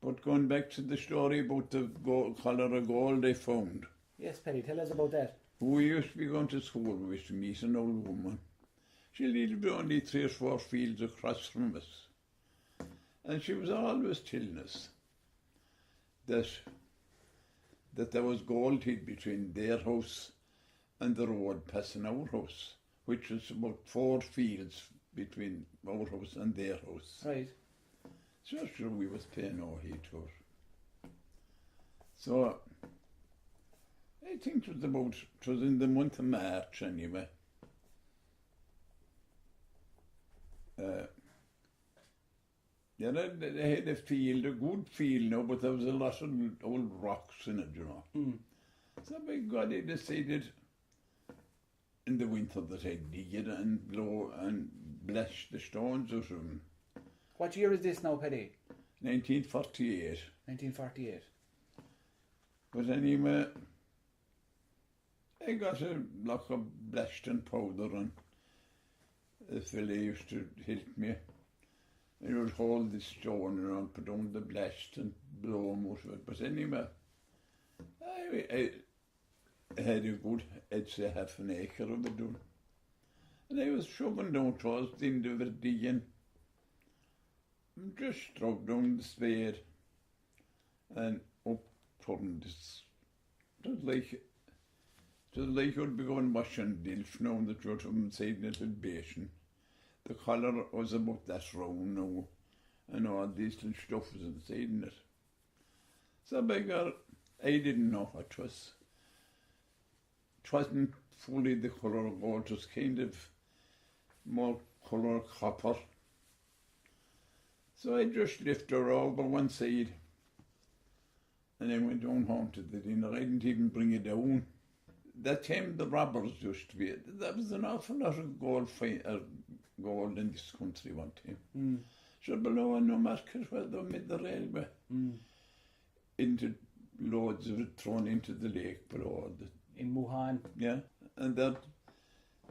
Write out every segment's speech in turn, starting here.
But going back to the story about the colour of gold they found. Yes, Paddy, tell us about that. We used to be going to school, we used to meet an old woman. She lived only 3 or 4 fields across from us. And she was always telling us that there was gold hid between their house and the road passing our house, which was about 4 fields between our house and their house. Right. So sure we was paying no heed to her. So I think it was in the month of March anyway. Yeah, they had a field, a good field now, but there was a lot of old rocks in it, you know. Mm. So by God, they decided in the winter that I'd dig it and blow and blast the stones out of them. What year is this now, Paddy? 1948. 1948. But anyway, I got a block of blasting powder and a fella used to help me. I would hold the stone and put on the blast and blow them out of it. But anyway, I had a good, I'd say half an acre of it done. And I was shoving down towards the end of it digging. And just struck down the spade and up from this. It was like you'd be going washing dilf now that you're inside a little basin. The colour was about that round now, and all this little stuff was inside in it. So by God, I didn't know what it was. It wasn't fully the colour of gold, it was kind of more colour copper. So I just lifted her over one side, and I went down home to the dinner. I didn't even bring it down. That time the robbers used to be, there was an awful lot of gold in this country one time. Mm. So below in the market where they made the railway, into loads of it thrown into the lake below. In Wuhan. Yeah, and that,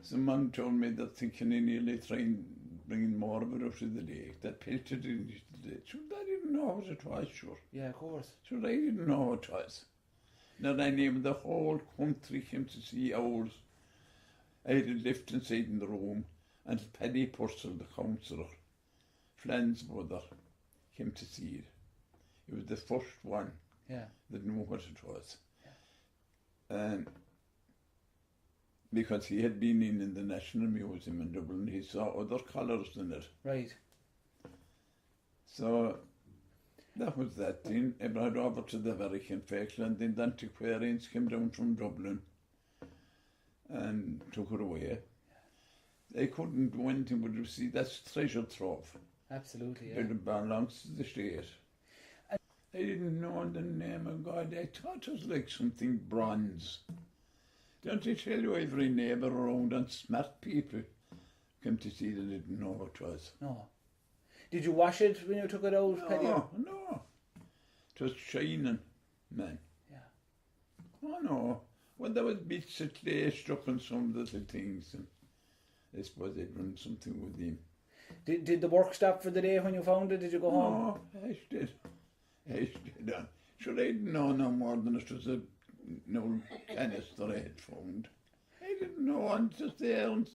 some man told me that thinking he nearly trying bringing more of it out of the lake, that pelted into the lake. So I didn't know what it was, sure. Yeah, of course. So I didn't know what it was. Now I named the whole country came to see ours. I had a lift inside in the room, and Paddy Purcell, the councillor, Flan's brother, came to see it. He was the first one that knew what it was. Yeah. And because he had been in the National Museum in Dublin, he saw other colours in it. Right. So that was that thing. I brought over to the Varick in Feakle, and then the antiquarians came down from Dublin and took it away. They couldn't do anything but, you see, that's treasure trove. Absolutely, yeah. It belongs to the state. I didn't know the name of God. I thought it was like something bronze. Don't I tell you, every neighbour around and smart people came to see that didn't know what it was. No. Did you wash it when you took it out, Paddy? No. It was shining, man. Yeah. Oh, no. Well, there was bits of clay stuck on some of the things, and I suppose they'd done something with him. Did the work stop for the day when you found it? Did you go home? No, I stayed on. Sure, I didn't know no more than it was no canister I had found. I didn't know, I'm just there and